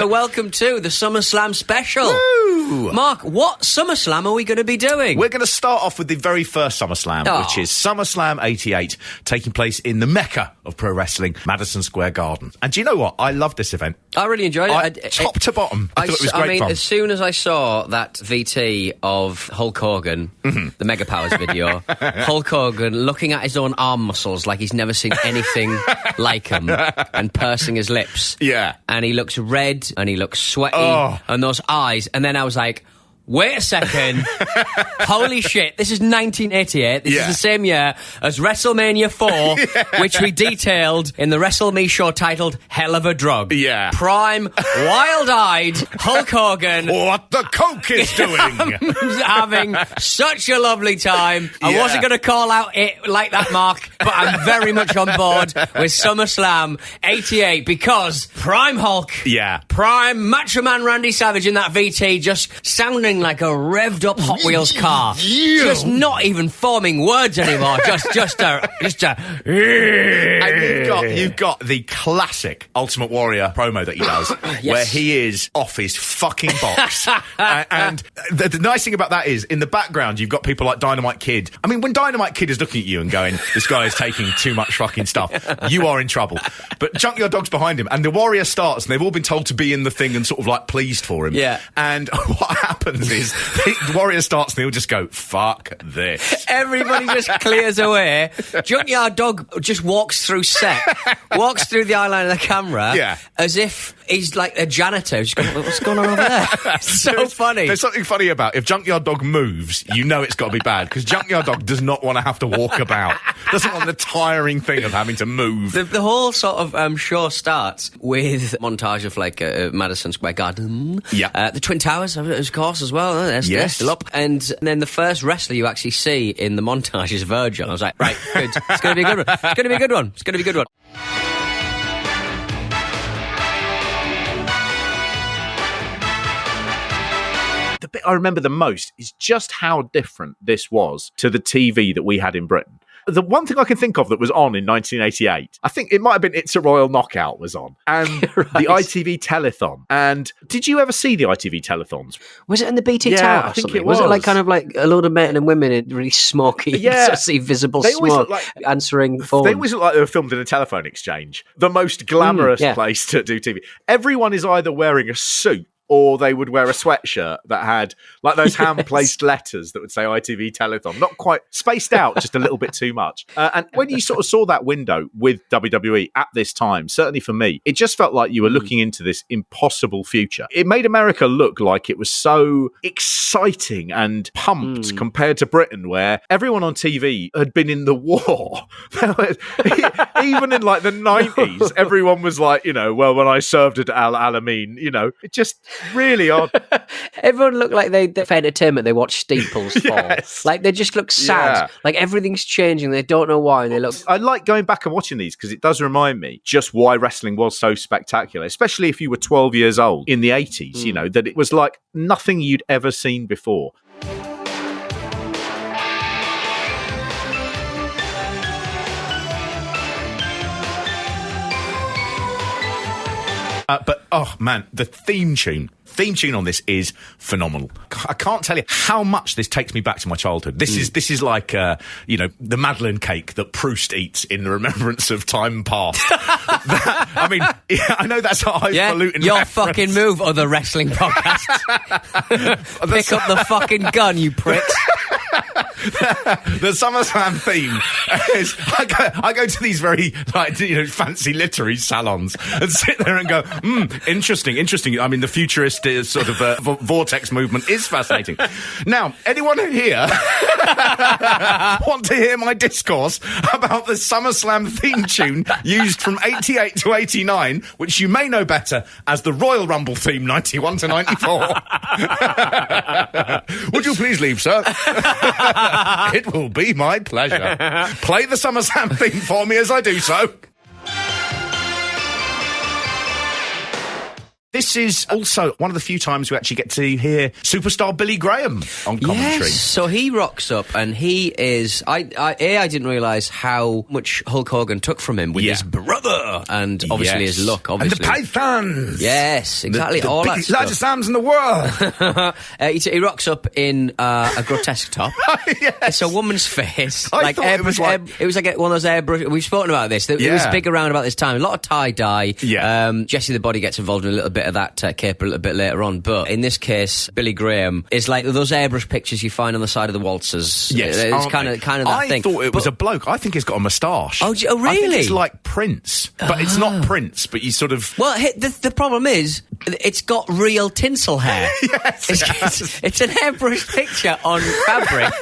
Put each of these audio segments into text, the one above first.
So welcome to the Summerslam special. Woo! Mark, what SummerSlam are we going to be doing? We're going to start off with the very first SummerSlam, which is SummerSlam 88, taking place in the Mecca of pro wrestling, Madison Square Garden. And do you know what? I love this event. I really enjoyed it. Top to bottom. I thought it was great fun. As soon as I saw that VT of Hulk Hogan, the Mega Powers video, Hulk Hogan looking at his own arm muscles like he's never seen anything like them and pursing his lips. Yeah. And he looks red and he looks sweaty and those eyes. And then I was like, wait a second. Holy shit, this is 1988. This is the same year as WrestleMania 4, which we detailed in the Wrestle Me show titled Hell of a Drug. Yeah. Prime, wild-eyed Hulk Hogan. What the Coke is doing. Having such a lovely time. I wasn't going to call out it like that, Mark, but I'm very much on board with SummerSlam 88 because Prime Hulk, Prime Macho Man Randy Savage in that VT just sounding like a revved up Hot Wheels car. Just not even forming words anymore. just a And you've got the classic Ultimate Warrior promo that he does, where he is off his fucking box. And the nice thing about that is, in the background, you've got people like Dynamite Kid. I mean, when Dynamite Kid is looking at you and going, this guy is taking too much fucking stuff, you are in trouble. But Junkyard Dog's behind him, and the Warrior starts, and they've all been told to be in the thing and sort of like pleased for him. Yeah. And what happens is the Warrior starts and they'll just go, fuck this. Everybody just clears away. Junkyard Dog just walks through set, walks through the eye line of the camera as if he's like a janitor. Just going, what's going on over there? It's so funny. There's something funny about if Junkyard Dog moves, you know it's got to be bad, because Junkyard Dog does not want to have to walk about. Doesn't want the tiring thing of having to move. The whole sort of show starts with montage of like Madison Square Garden. Yeah. The Twin Towers, of course, as well. They're still up. And then the first wrestler you actually see in the montage is Virgil. I was like, right, good. It's going to be a good one. It's going to be a good one. It's going to be a good one. The bit I remember the most is just how different this was to the TV that we had in Britain. The one thing I can think of that was on in 1988, I think it might have been It's a Royal Knockout was on, and the ITV Telethon. And did you ever see the ITV Telethons? Was it in the BT Tower? I think it was. Was it like kind of like a load of men and women in really smoky, visible smoke answering phones? They always look like they were filmed in a telephone exchange. The most glamorous place to do TV. Everyone is either wearing a suit or they would wear a sweatshirt that had like those hand-placed letters that would say ITV Telethon. Not quite spaced out, just a little bit too much. And when you sort of saw that window with WWE at this time, certainly for me, it just felt like you were looking into this impossible future. It made America look like it was so exciting and pumped compared to Britain, where everyone on TV had been in the war. Even in like the 90s, everyone was like, well, when I served at Al Alamein, it just really odd. Everyone looked like for entertainment they watch Steeples fall. Like they just look sad. Like everything's changing. They don't know why. And they look. I like going back and watching these because it does remind me just why wrestling was so spectacular, especially if you were 12 years old in the 80s, that it was like nothing you'd ever seen before. But, oh, man, the theme tune on this is phenomenal. I can't tell you how much this takes me back to my childhood. This is like, the Madeleine cake that Proust eats in the remembrance of time past. I know that's a highfalutin your reference. Fucking move, other wrestling podcasts. Pick up the fucking gun, you pricks. The SummerSlam theme is I go to these very fancy literary salons and sit there and go, interesting. I mean, the futurist sort of vortex movement is fascinating. Now, anyone here want to hear my discourse about the SummerSlam theme tune used from 88 to 89, which you may know better as the Royal Rumble theme 91 to 94? Would you please leave, sir? It will be my pleasure. Play the SummerSlam theme for me as I do so. This is also one of the few times we actually get to hear superstar Billy Graham on commentary. Yes, so he rocks up and he is... I didn't realise how much Hulk Hogan took from him with his brother and obviously his look, obviously. And the Pythons! Yes, exactly, all that stuff. Largest arms in the world! He rocks up in a grotesque top. Yes. It's a woman's face. I thought it was like... It was like one of those airbrush... We've spoken about this. It was big around about this time. A lot of tie-dye. Yeah. Jesse the Body gets involved in a little bit of that cape a little bit later on, but in this case, Billy Graham is like those airbrush pictures you find on the side of the waltzers. Yes, it's kind of that thing. I thought it was a bloke. I think he's got a moustache. Oh, really? I think it's like Prince, but it's not Prince. But you sort of... Well, the problem is it's got real tinsel hair. Yes, it's an airbrush picture on fabric,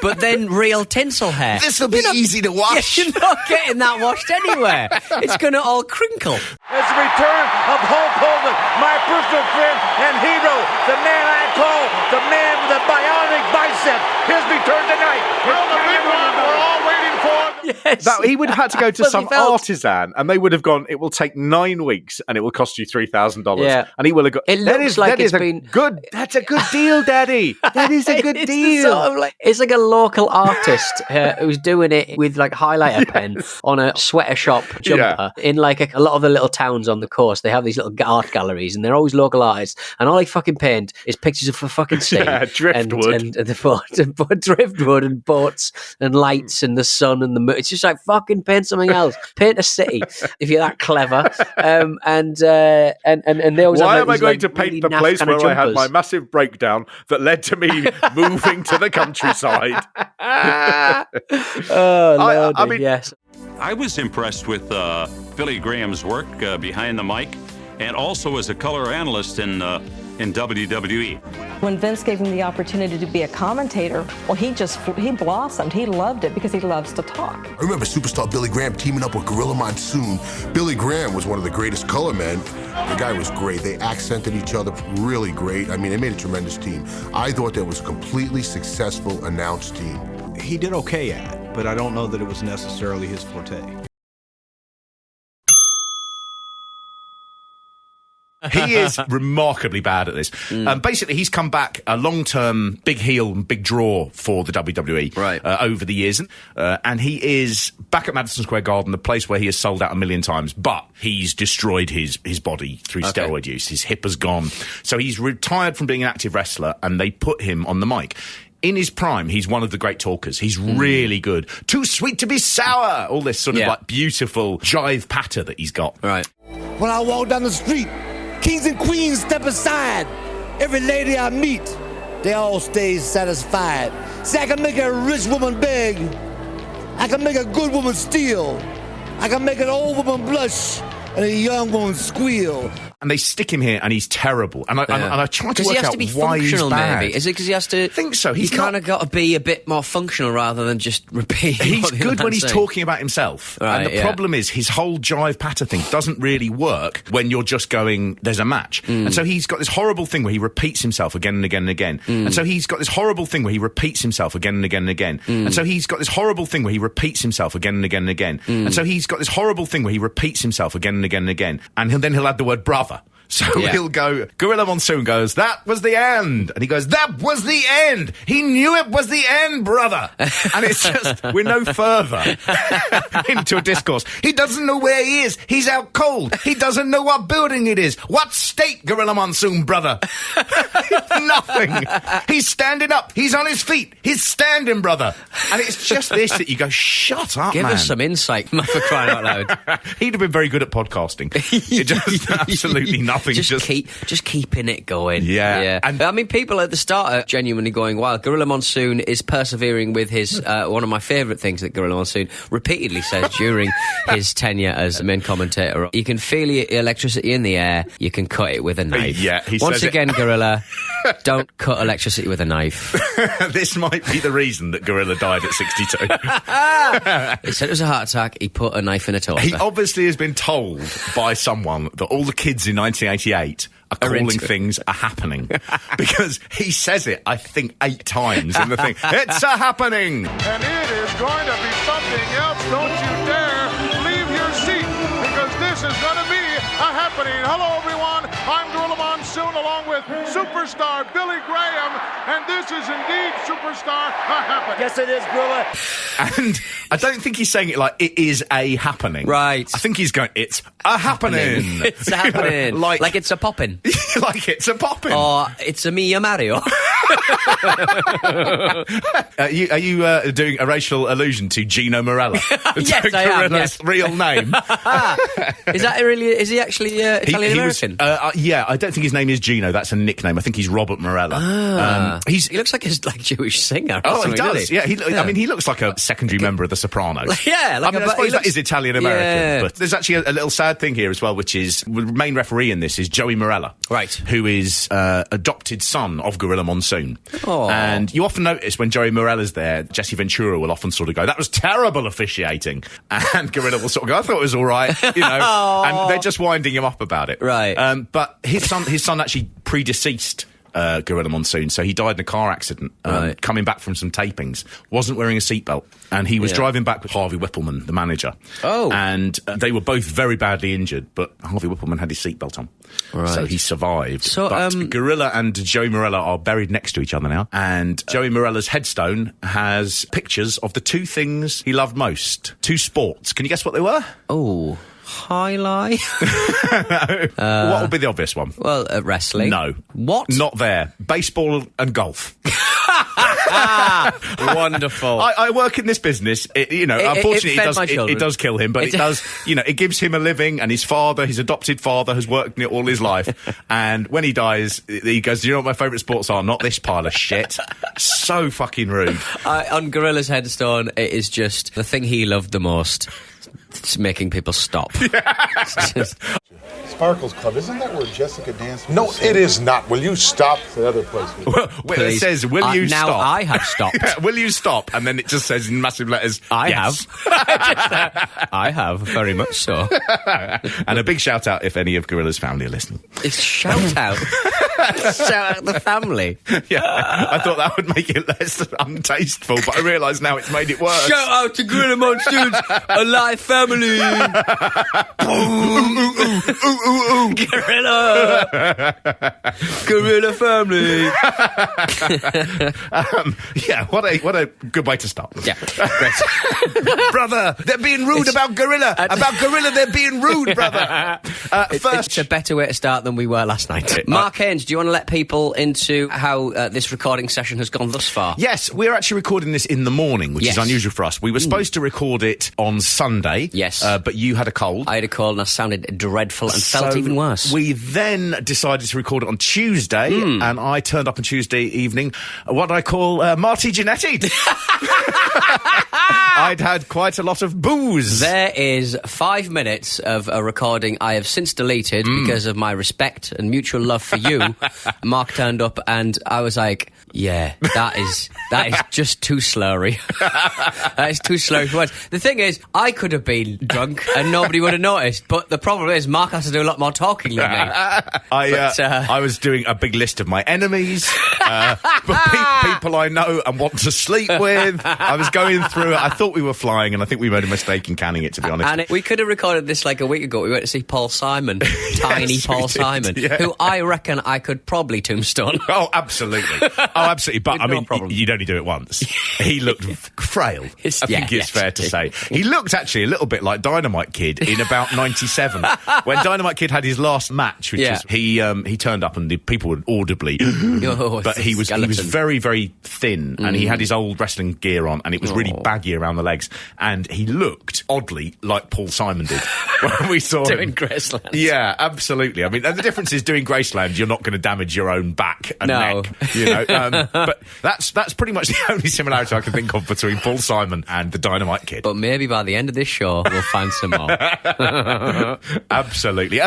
but then real tinsel hair. This will be easy to wash. You're not getting that washed anywhere. It's going to all crinkle. It's the return of Hulk Hogan, my personal friend and hero, the man I call the man with a bionic bicep. His return tonight. Well, the big one we're all waiting for. Yes. He would have had to go to some artisan, and they would have gone, it will take 9 weeks, and it will cost you $3,000. Yeah. And he will have got... It looks like it's been... Good, that's a good deal, Daddy. That is a good deal. It's like a local artist who's doing it with like highlighter pen on a sweater shop jumper in like a lot of the little towns on the coast. They have these little art galleries, and they're always local artists, and all they fucking paint is pictures of a fucking sea. Driftwood. And the driftwood and boats and lights and the sun and the moon. It's just like fucking paint something else. Paint a city if you're that clever. And they always Why have, am I going like, to paint really the naff place kind of where I had jumpers? my massive breakdown that led to me moving to the countryside? Oh, I mean, yes. I was impressed with Billy Graham's work behind the mic, and also as a color analyst in WWE. When Vince gave him the opportunity to be a commentator, well, he blossomed. He loved it because he loves to talk. I remember superstar Billy Graham teaming up with Gorilla Monsoon. Billy Graham was one of the greatest color men. The guy was great. They accented each other really great. I mean, they made a tremendous team. I thought that was a completely successful announced team. He did okay at it, but I don't know that it was necessarily his forte. He is remarkably bad at this. Basically, he's come back a long-term big heel and big draw for the WWE over the years. And he is back at Madison Square Garden, the place where he has sold out 1 million times, but he's destroyed his body through steroid use. His hip has gone. So he's retired from being an active wrestler, and they put him on the mic. In his prime, he's one of the great talkers. He's really good. Too sweet to be sour! All this sort of like beautiful jive patter that he's got. Right. When I walk down the street, kings and queens step aside. Every lady I meet, they all stay satisfied. See, I can make a rich woman beg. I can make a good woman steal. I can make an old woman blush and a young woman squeal. And they stick him here, and he's terrible. And I try to work out why he's bad. Maybe. Is it because he has to... I think so. He's kind of got to be a bit more functional rather than just repeat. He's good when he's talking about himself. Right, and the problem is his whole jive patter thing doesn't really work when you're just going, there's a match. And so he's got this horrible thing where he repeats himself again and again and again. And so he's got this horrible thing where he repeats himself again and again and again. And so he's got this horrible thing where he repeats himself again and again and again. And so he's got this horrible thing where he repeats himself again and again and again. And then he'll add the word brother. So he'll go, Gorilla Monsoon goes, that was the end. And he goes, that was the end. He knew it was the end, brother. And it's just, we're no further into a discourse. He doesn't know where he is. He's out cold. He doesn't know what building it is. What state, Gorilla Monsoon, brother? Nothing. He's standing up. He's on his feet. He's standing, brother. And it's just this that you go, shut up, Give man. us some insight, man, for crying out loud. He'd have been very good at podcasting. It just absolutely nothing. Just keeping it going. Yeah. And I mean, people at the start are genuinely going, wow, Gorilla Monsoon is persevering with his, one of my favourite things that Gorilla Monsoon repeatedly says during his tenure as main commentator. You can feel the electricity in the air, you can cut it with a knife. Yeah, he Once says again, Gorilla, don't cut electricity with a knife. This might be the reason that Gorilla died at 62. He said it was a heart attack, he put a knife in a toaster. He obviously has been told by someone that all the kids in 1988 are calling things are happening. Because he says it, I think, 8 times in the thing. It's a happening! And it is going to be something else. Don't you dare leave your seat, because this is going to be happening. Hello, everyone. I'm Gorilla Monsoon along with superstar Billy Graham, and this is indeed superstar a happening. Yes, it is, Gorilla. And I don't think he's saying it like it is a happening. Right. I think he's going, it's a happening. It's happening. like it's a popping. Like it's a popping. Or it's a Mia Mario. Are you doing a racial allusion to Gino Marella? Yes, I am. Yes. Real name. Is that really? Is he actually Italian American? Yeah, I don't think his name is Gino. That's a nickname. I think he's Robert Marella. He looks like a Jewish singer. Oh, he does. Yeah, I mean, he looks like a secondary member of The Sopranos. Yeah, I suppose that is Italian American. Yeah. But there's actually a little sad thing here as well, which is the main referee in this is Joey Marella, right? Who is adopted son of Gorilla Monsoon. Aww. And you often notice when Joey Morella's there, Jesse Ventura will often sort of go, "That was terrible officiating," and Gorilla will sort of go, "I thought it was all right," you know. And they're just winding him up about it, right? But his son actually predeceased Gorilla Monsoon, so he died in a car accident coming back from some tapings, wasn't wearing a seatbelt, and he was driving back with Harvey Whippleman, the manager. And they were both very badly injured, but Harvey Whippleman had his seatbelt on, so he survived. So, but Gorilla and Joey Marella are buried next to each other now, and Joey Morella's headstone has pictures of the two things he loved most, two sports. Can you guess what they were? Highlight. What would be the obvious one? Well, wrestling. No. What? Not there. Baseball and golf. Wonderful. I work in this business. Unfortunately, it does kill him, but it does. It gives him a living, and his adopted father, has worked in it all his life. And when he dies, he goes, "Do you know what my favourite sports are? Not this pile of shit." So fucking rude. On Gorilla's headstone, it is just the thing he loved the most. It's making people stop. Sparkles Club, isn't that where Jessica danced? No, it is not. Will you stop? The other place. It says, "Will you stop?" Now I have stopped. Will you stop? And then it just says in massive letters, I yes. have. I have, very much so. And a big shout out if any of Gorilla's family are listening. It's shout out. Shout out the family. Yeah, I thought that would make it less untasteful, but I realise now it's made it worse. Shout out to Gorilla Monsoon's alive family. Gorilla family. What a good way to start. Yeah, great. Brother, they're being rude about Gorilla. About Gorilla, they're being rude, brother. It's a better way to start than we were last night. Marc Haynes, do you want to let people into how this recording session has gone thus far? Yes, we're actually recording this in the morning, which is unusual for us. We were supposed to record it on Sunday. Yes. But you had a cold. I had a cold and I sounded dreadful and felt even worse. We then decided to record it on Tuesday, and I turned up on Tuesday evening, what I call Marty Jannetty. I'd had quite a lot of booze. There is 5 minutes of a recording I have since deleted because of my respect and mutual love for you. Mark turned up and I was like, yeah, that is just too slurry. That is too slurry for words. The thing is, I could have been drunk and nobody would have noticed, but the problem is Mark has to do a lot more talking than me. I was doing a big list of my enemies, people I know and want to sleep with. I was going through it. I thought we were flying, and I think we made a mistake in canning it, to be honest. And we could have recorded this like a week ago. We went to see Paul Simon, tiny Paul Simon, who I reckon I could probably tombstone. Oh, absolutely. But I mean, you'd only do it once. He looked frail. I think it's fair to say. He looked actually a little bit like Dynamite Kid in about 97. When Dynamite Kid had his last match, which was he turned up and the people would audibly but he was very, very thin, and he had his old wrestling gear on, and it was really baggy around the legs, and he looked oddly like Paul Simon did when we saw doing him. Graceland. Yeah, absolutely. I mean, and the difference is doing Graceland, you're not going to damage your own back and neck, you know. But that's pretty much the only similarity I can think of between Paul Simon and the Dynamite Kid. But maybe by the end of this show, we'll find some more. Absolutely.